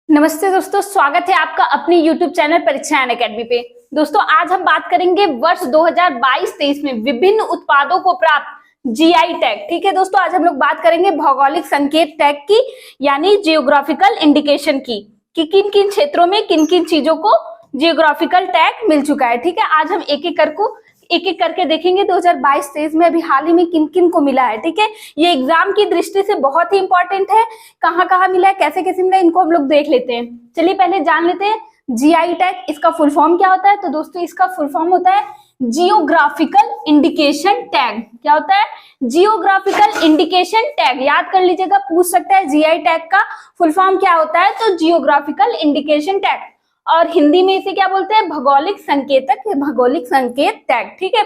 नमस्ते दोस्तों, स्वागत है आपका अपने YouTube चैनल परीक्षा एकेडमी पे। दोस्तों आज हम बात करेंगे वर्ष 2022-23 में विभिन्न उत्पादों को प्राप्त जीआई टैग। ठीक है दोस्तों, आज हम लोग बात करेंगे भौगोलिक संकेत टैग की, यानी जियोग्राफिकल इंडिकेशन की, कि किन किन क्षेत्रों में किन किन चीजों को जियोग्राफिकल टैग मिल चुका है। ठीक है, आज हम एक एक करके देखेंगे 2022-23 में अभी हाल ही में किन किन को मिला है। ठीक है, ये एग्जाम की दृष्टि से बहुत ही इंपॉर्टेंट है, कहाँ कहाँ मिला है, कैसे कैसे मिला है, इनको हम लोग देख लेते हैं। चलिए पहले जान लेते हैं जीआई टैग, इसका फुल फॉर्म क्या होता है। तो दोस्तों इसका फुल फॉर्म होता है जियोग्राफिकल इंडिकेशन टैग। क्या होता है? Geographical indication tag. याद कर लीजिएगा, पूछ सकता है जीआई टैग का फुल फॉर्म क्या होता है, तो जियोग्राफिकल इंडिकेशन टैग, और हिंदी में इसे क्या बोलते हैं? भौगोलिक संकेतक, भौगोलिक संकेत टैग। ठीक है,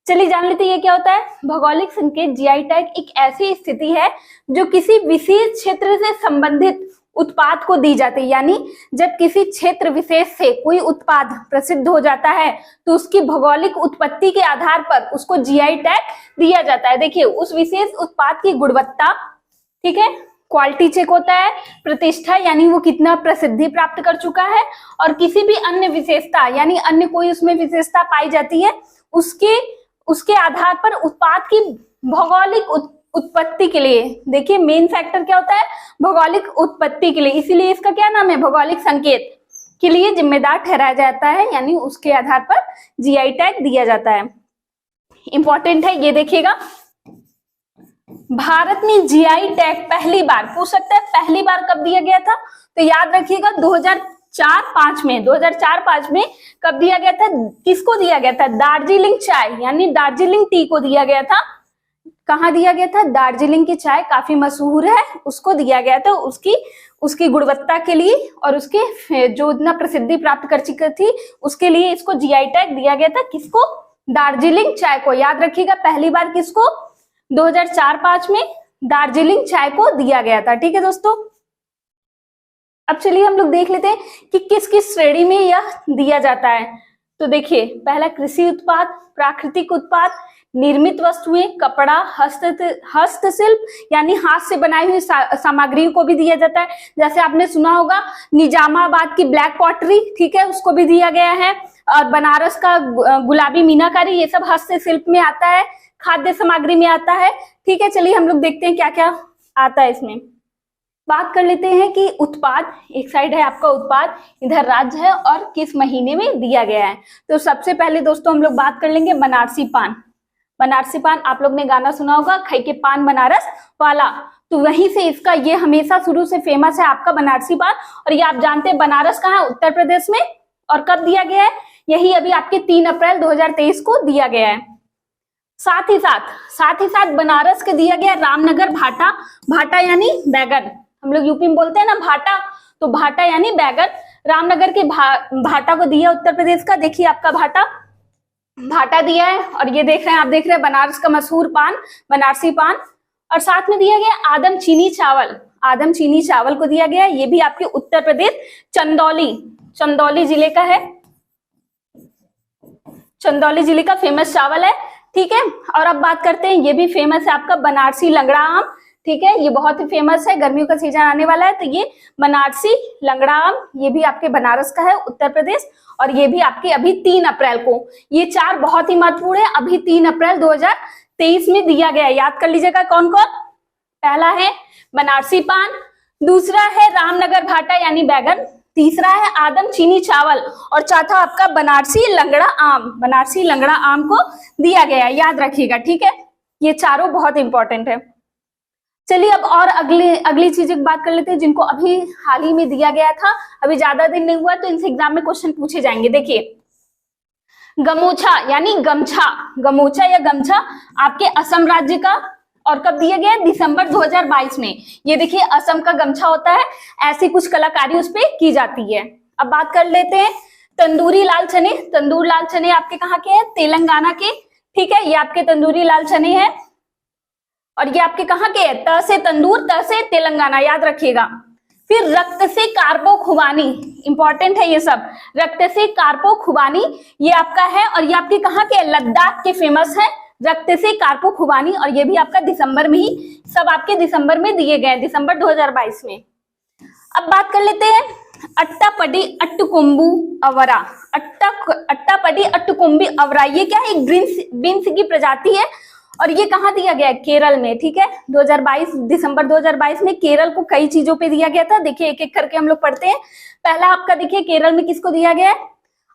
चलिए जान लेते हैं ये क्या होता है। भौगोलिक संकेत जीआई टैग एक ऐसी स्थिति है जो किसी विशेष क्षेत्र से संबंधित उत्पाद को दी जाती है। यानी जब किसी क्षेत्र विशेष से कोई उत्पाद प्रसिद्ध हो जाता है तो उसकी भौगोलिक उत्पत्ति के आधार पर उसको जीआई टैग दिया जाता है। देखिए, उस विशेष उत्पाद की गुणवत्ता, ठीक है, क्वालिटी चेक होता है, प्रतिष्ठा यानी वो कितना प्रसिद्धि प्राप्त कर चुका है, और किसी भी अन्य विशेषता यानी अन्य कोई उसमें विशेषता पाई जाती है, उसके आधार पर उत्पाद की भौगोलिक उत्पत्ति के लिए, देखिए मेन फैक्टर क्या होता है? भौगोलिक उत्पत्ति के लिए, इसीलिए इसका क्या नाम है? भौगोलिक संकेत के लिए जिम्मेदार ठहराया जाता है, यानी उसके आधार पर जीआई टैग दिया जाता है। इंपॉर्टेंट है, ये देखिएगा। भारत में जीआई टैग पहली बार, पूछ सकता है पहली बार कब दिया गया था, तो याद रखिएगा 2004-5 में। 2004-5 में कब दिया गया था? किसको दिया गया था? दार्जिलिंग चाय यानी दार्जिलिंग टी को दिया गया था। कहाँ दिया गया था? दार्जिलिंग की चाय काफी मशहूर है, उसको दिया गया था, उसकी गुणवत्ता के लिए और उसके जो इतना प्रसिद्धि प्राप्त कर चुकी थी उसके लिए इसको जीआई टैग दिया गया था। किसको? दार्जिलिंग चाय को। याद रखिएगा, पहली बार किसको? 2004-5 में दार्जिलिंग चाय को दिया गया था। ठीक है दोस्तों, अब चलिए हम लोग देख लेते हैं कि किस किस श्रेणी में यह दिया जाता है। तो देखिए, पहला कृषि उत्पाद, प्राकृतिक उत्पाद, निर्मित वस्तुएं, कपड़ा, हस्तशिल्प यानी हाथ से बनाई हुई सामग्रियों को भी दिया जाता है। जैसे आपने सुना होगा निजामाबाद की ब्लैक पॉटरी, ठीक है, उसको भी दिया गया है, और बनारस का गुलाबी मीनाकारी, ये सब हस्तशिल्प में आता है, खाद्य सामग्री में आता है। ठीक है, चलिए हम लोग देखते हैं क्या क्या आता है इसमें। बात कर लेते हैं कि उत्पाद, एक साइड है आपका उत्पाद, इधर राज्य है और किस महीने में दिया गया है। तो सबसे पहले दोस्तों हम लोग बात कर लेंगे बनारसी पान। बनारसी पान, आप लोग ने गाना सुना होगा, खई के पान बनारस वाला, तो वहीं से इसका ये हमेशा शुरू से फेमस है आपका बनारसी पान। और ये आप जानते हैं बनारस कहाँ है? उत्तर प्रदेश में। और कब दिया गया है? यही अभी आपके 3 अप्रैल 2023 को दिया गया है। साथ ही साथ बनारस के दिया गया रामनगर भाटा। भाटा यानी बैगन, हम लोग यूपी में बोलते हैं ना भाटा, तो भाटा यानी बैगन। रामनगर के भाटा को दिया उत्तर प्रदेश का। देखिए आपका भाटा दिया है, और ये देख रहे हैं, आप देख रहे हैं बनारस का मशहूर पान, बनारसी पान। और साथ में दिया गया आदम चीनी चावल। आदम चीनी चावल को दिया गया, ये भी आपके उत्तर प्रदेश चंदौली जिले का है। चंदौली जिले का फेमस चावल है। ठीक है, और अब बात करते हैं, ये भी फेमस है आपका बनारसी लंगड़ा आम। ठीक है, ये बहुत ही फेमस है, गर्मियों का सीजन आने वाला है, तो ये बनारसी लंगड़ा आम, ये भी आपके बनारस का है, उत्तर प्रदेश। और ये भी आपके अभी 3 अप्रैल को, ये 4 बहुत ही महत्वपूर्ण है, अभी 3 अप्रैल 2023 में दिया गया है। याद कर लीजिएगा कौन कौन। पहला है बनारसी पान, दूसरा है रामनगर भाटा यानी बैगन, तीसरा है आदम चीनी चावल, और चौथा आपका बनारसी लंगड़ा आम। बनारसी लंगड़ा आम को दिया गया है, याद रखिएगा। ठीक है, ये चारों बहुत इंपॉर्टेंट है। चलिए अब और अगली चीज की बात कर लेते हैं, जिनको अभी हाल ही में दिया गया था, अभी ज्यादा दिन नहीं हुआ, तो इनसे एग्जाम में क्वेश्चन पूछे जाएंगे। देखिए, गमोछा यानी गमोछा या गमछा आपके असम राज्य का, और कब दिया गया? दिसंबर 2022 में। ये देखिए असम का गमछा होता है, ऐसी कुछ कलाकारी उस पर की जाती है। अब बात कर लेते हैं तंदूरी लाल चने। तंदूर लाल चने आपके कहाँ के हैं? तेलंगाना के। ठीक है, ये आपके तंदूरी लाल चने हैं, और ये आपके कहाँ के हैं? त से तंदूर, त से तेलंगाना, याद रखिएगा। फिर रक्त से कार्पो खुबानी, इंपॉर्टेंट है ये सब। रक्त से कार्पो खुबानी ये आपका है, और ये आपके कहाँ के? लद्दाख के फेमस है, रक्त से कार्पो खुबानी, और ये भी आपका दिसंबर में ही, सब आपके दिसंबर में दिए गए, दिसंबर 2022 में। अब बात कर लेते हैं अट्टापडी अट्टुकोम्बु अवरा। अट्टापडी अट्टुकोम्बी अवरा, ये क्या है? एक बीन्स की प्रजाति है और ये कहाँ दिया गया है? केरल में। ठीक है, 2022 दिसंबर 2022 में केरल को कई चीजों पे दिया गया था। देखिए एक एक करके हम लोग पढ़ते हैं। पहला आपका देखिए केरल में किसको दिया गया है?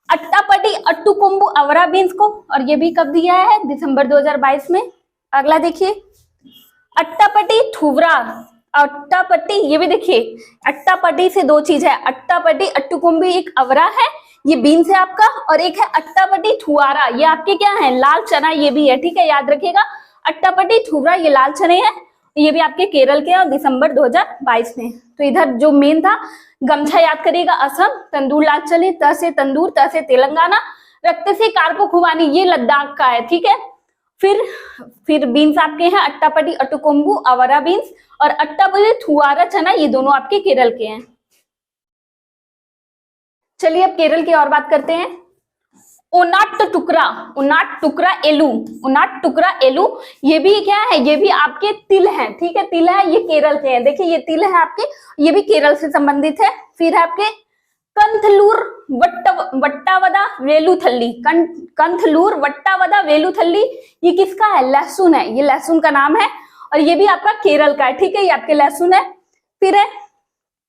अट्टापडी अट्टुकोम्बु अवरा बीन्स को, और ये भी कब दिया है? दिसंबर 2022 में। अगला देखिए अट्टापडी थुवरा। अट्टापडी, ये भी देखिए अट्टापडी से दो चीज है, अट्टापडी अट्टुकोम्बी एक अवरा है, ये बीन्स है आपका, और एक है अट्टापडी थुआरा, ये आपके क्या है? लाल चना, ये भी है। ठीक है, याद रखिएगा अट्टापडी थुवरा ये लाल चने हैं, ये भी आपके केरल के और दिसंबर 2022 में। तो इधर जो मेन था गमछा याद करिएगा असम, तंदूर लाल चने, त से तंदूर, त से तेलंगाना, रक्त से कारपो खुबानी ये लद्दाख का है। ठीक है, फिर बीन्स आपके हैं अट्टापडी अट्टुकोम्बु अवरा बीन्स, और अट्टापडी थुआरा चना ये दोनों आपके केरल के हैं। चलिए अब केरल की और बात करते हैं। ओनाट टुकरा एलू, ये भी क्या है? ये भी आपके तिल हैं। ठीक है, तिल है, ये केरल के हैं। देखिए ये तिल है आपके, ये भी केरल से संबंधित है। फिर है आपके कंथलूर वट्टावदा वेलुथल्ली, कंथलूर वट्टावदा वेलुथल्ली, ये किसका है? लहसुन है, ये लहसुन का नाम है और ये भी आपका केरल का है। ठीक है, ये आपके लहसुन है। फिर है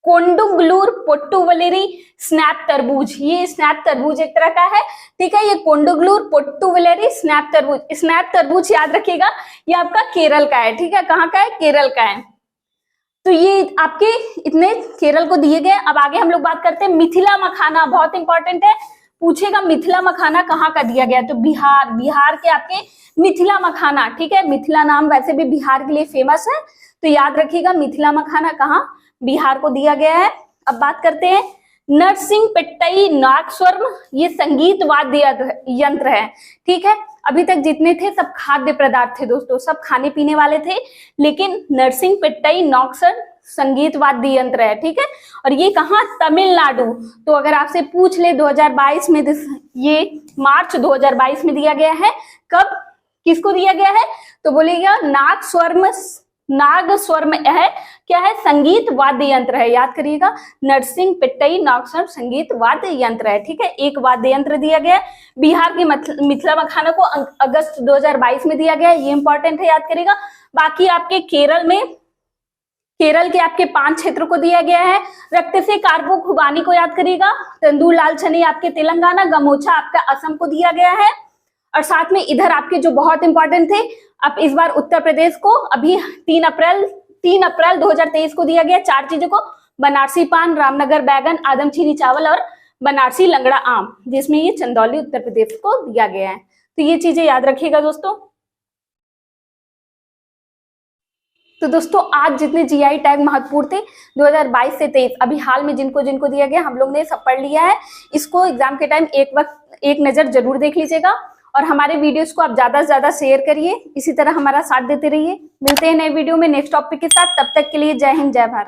कोंडुगलूर पोट्टुवलेरी स्नैप तरबूज, ये स्नैप तरबूज एक तरह का है। ठीक है, ये कोंडुगलूर पोट्टुवलेरी स्नैप तरबूज, स्नैप तरबूज याद रखिएगा ये आपका केरल का है। ठीक है, कहाँ का है? केरल का है। तो ये आपके इतने केरल को दिए गए। अब आगे हम लोग बात करते हैं मिथिला मखाना, बहुत इंपॉर्टेंट है, पूछेगा मिथिला मखाना कहाँ का दिया गया? तो बिहार के आपके मिथिला मखाना। ठीक है, मिथिला नाम वैसे भी बिहार के लिए फेमस है, तो याद रखिएगा मिथिला मखाना कहाँ? बिहार को दिया गया है। अब बात करते हैं नरसिंह पेट्टई नागस्वरम, ये संगीत वाद्य यंत्र है। ठीक है, अभी तक जितने थे सब खाद्य पदार्थ थे दोस्तों, सब खाने पीने वाले थे, लेकिन नरसिंह पेट्टई नागस्वरम संगीत वाद्य यंत्र है। ठीक है, और ये कहाँ? तमिलनाडु। तो अगर आपसे पूछ ले 2022 में, ये मार्च 2022 में दिया गया है। कब किसको दिया गया है? तो बोलेगा नागस्वरम है, क्या है? संगीत वाद्य यंत्र है। याद करिएगा नरसिंह पेट्टई नागस्वरम संगीत वाद्य यंत्र है। ठीक है, एक वाद्य यंत्र दिया गया है। बिहार के मिथिला मखाना को अगस्त 2022 में दिया गया है, ये इंपॉर्टेंट है, याद करिएगा। बाकी आपके केरल के आपके 5 क्षेत्र को दिया गया है। रक्त से कारपो खुबानी को याद करिएगा, तंदूर लाल चने आपके तेलंगाना, गमोछा आपका असम को दिया गया है। और साथ में इधर आपके जो बहुत इंपॉर्टेंट थे, अब इस बार उत्तर प्रदेश को अभी 3 अप्रैल 2023 को दिया गया 4 चीजों को, बनारसी पान, रामनगर बैगन, आदमचीनी चावल और बनारसी लंगड़ा आम, जिसमें ये चंदौली उत्तर प्रदेश को दिया गया है। तो ये चीजें याद रखिएगा दोस्तों। तो दोस्तों आज जितने जीआई टैग महत्वपूर्ण थे 2022 से 23, अभी हाल में जिनको जिनको दिया गया हम लोग ने सब पढ़ लिया है। इसको एग्जाम के टाइम एक नजर जरूर देख लीजिएगा, और हमारे वीडियोस को आप ज्यादा से ज्यादा शेयर करिए। इसी तरह हमारा साथ देते रहिए। मिलते हैं नए वीडियो में नेक्स्ट टॉपिक के साथ, तब तक के लिए जय हिंद जय भारत।